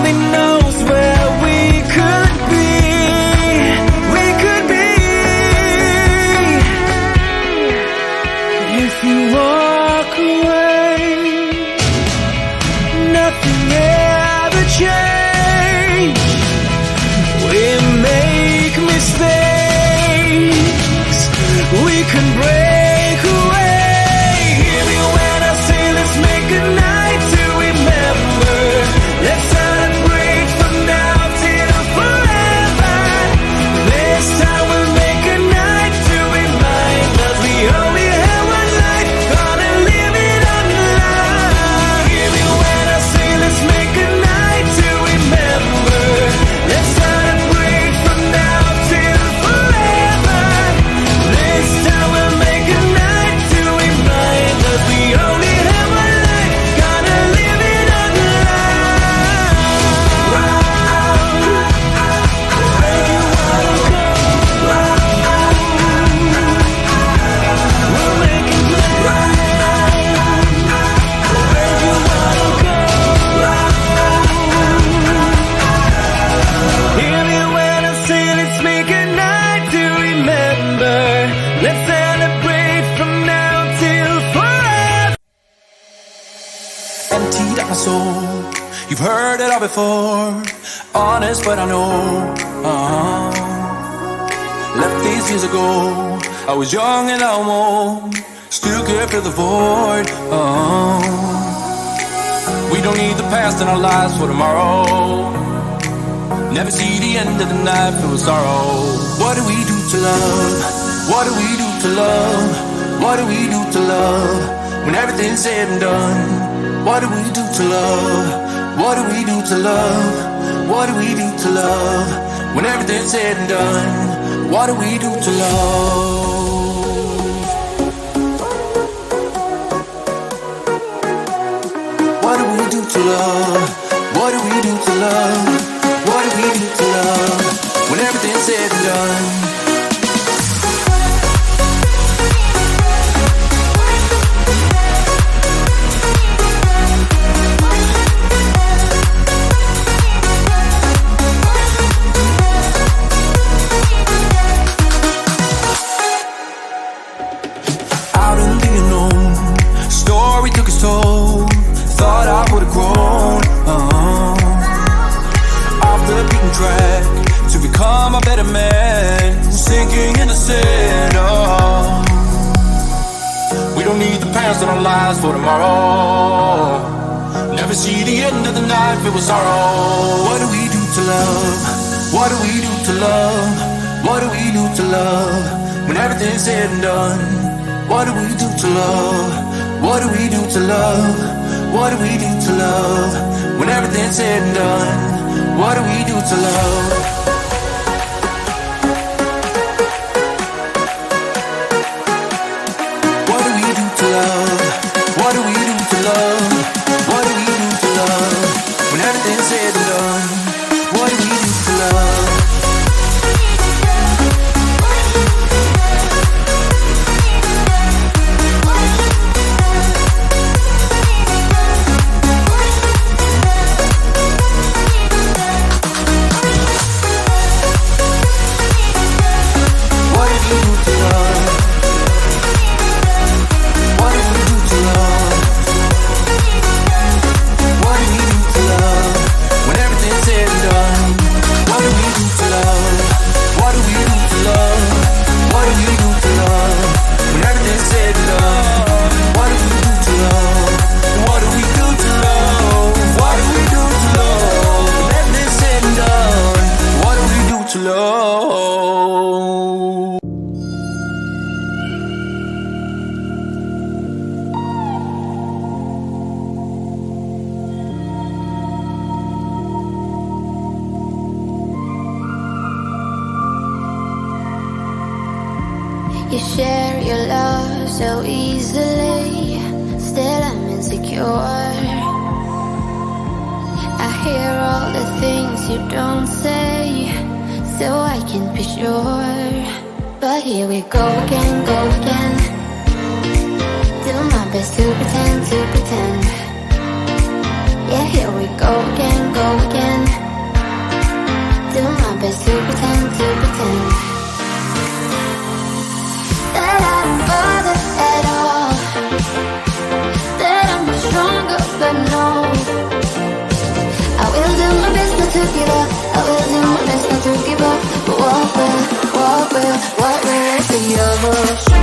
only knows where we could be. We could be. If you walk away, nothing ever changed. We make mistakes. We can break away. Hear me when I say let's make a night to remember. Let's celebrate from now till forever. This time we'll make a night to remind us we only have one life, gonna live it on love. Hear me when I say let's make a night to remember. Let's celebrate from now till forever. This time we'll make a night to remind us we only have one life, gonna live it on Hear me when I say let's make a night to remember. Let's celebrate from now till forever. Emptied out my soul. You've heard it all before. Honest, but I know. Left these years ago. I was young and almost still could fill the void. We don't need the past in our lives for tomorrow. Never see the end of the night filled with sorrow. What do we do to love? What do we do to love? What do we do to love? When everything's said and done. What do we do to love? What do we do to love? What do we do to love? When everything's said and done. What do we do to love? What do we do to love? What do we do to love? What do we do to love? When everything's said and done. Out in the unknown, story took its toll. Thought I would've grown off the beaten track to become a better man, sinking in the sand. We don't need the past in our lives for tomorrow. Never see the end of the night filled with sorrow. What do we do to love? What do we do to love? What do we do to love? When everything's said and done. What do we do to love? What do we do to love? What do we do to love? When everything's said and done. What do we do to love? What do we do to love? What do we do to love? What do we do to love? When everything's said and done. What do we do to love? You share your love so easily, still I'm insecure. I hear all the things you don't say, so I can be sure. But here we go again, go again. Do my best to pretend, to pretend. Yeah, here we go again, go again. what will it be of us?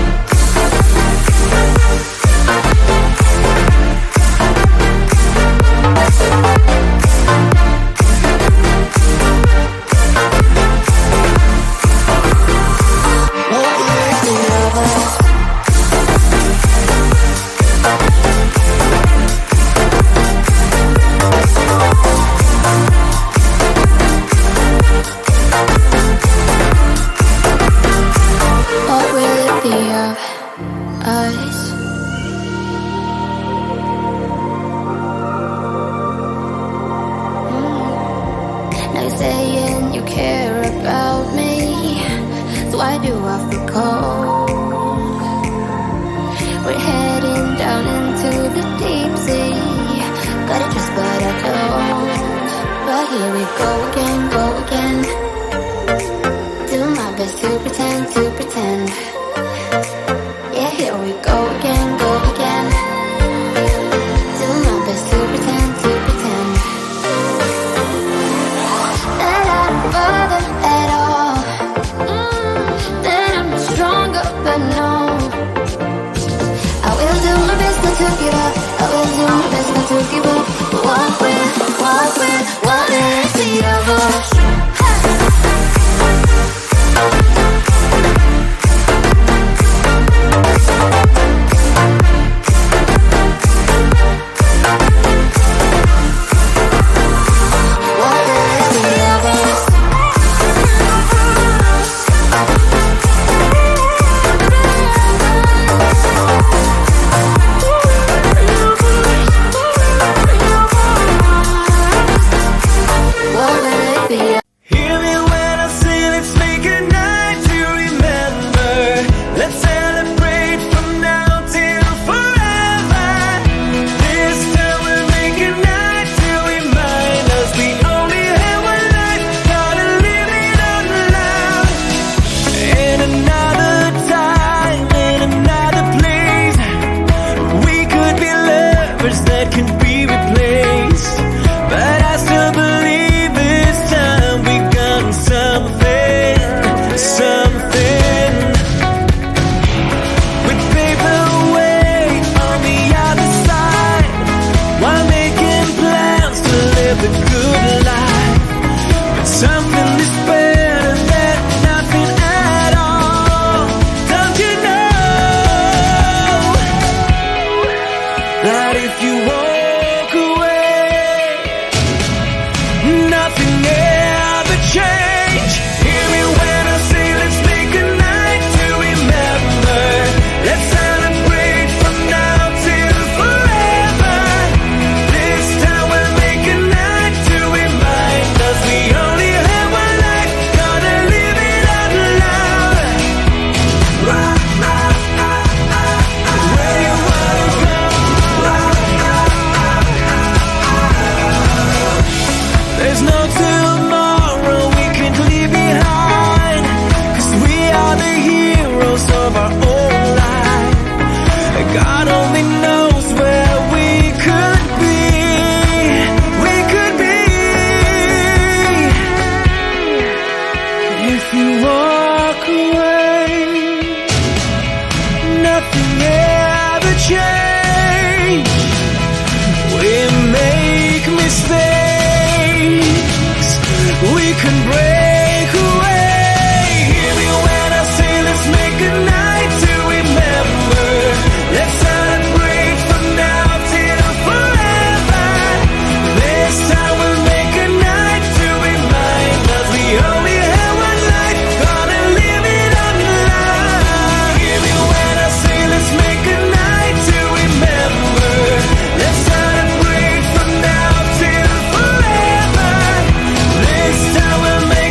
This time we'll make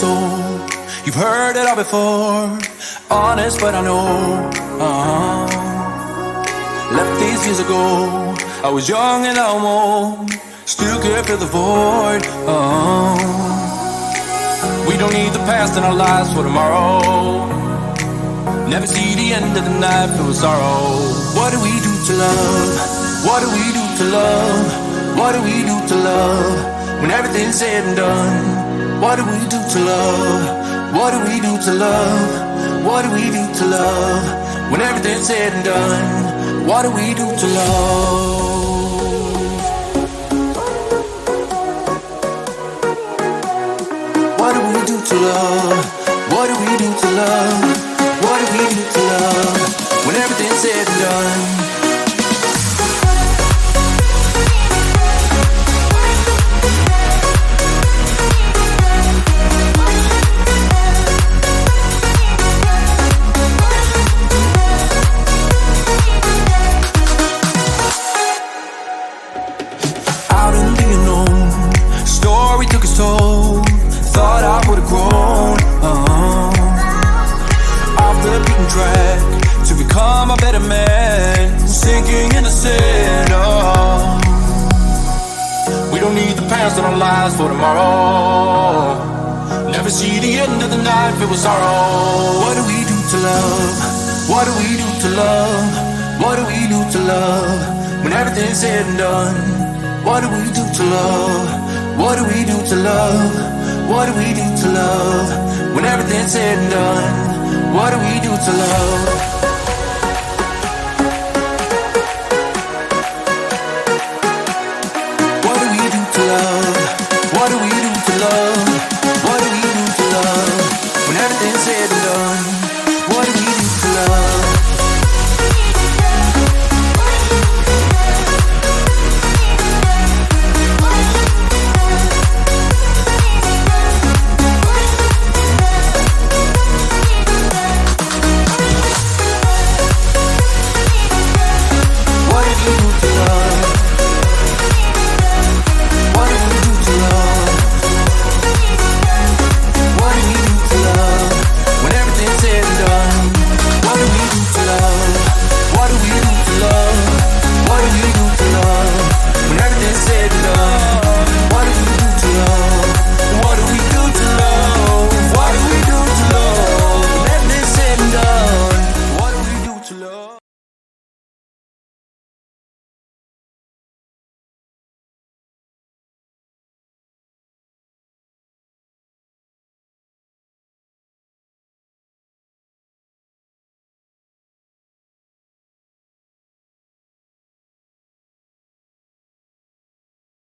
soul. You've heard it all before, honest but I know. Left these years ago, I was young and almost still could fill the void. We don't need the past in our lives for tomorrow. Never see the end of the night filled with sorrow. What do we do to love? What do we do to love? What do we do to love? When everything's said and done, what do we do to love? What do we do to love? What do we do to love? When everything's said and done, what do we do to love? What do we do to love? What do we do to love? What do we do to love? When everything's said and done. Told, thought I would've grown off the beaten track to become a better man, sinking in the sand. We don't need the past in our lives for tomorrow. Never see the end of the night filled with sorrow. What do we do to love? What do we do to love? What do we do to love? When everything's said and done, what do we do to love? What do we do to love? What do we do to love? When everything's said and done, what do we do to love?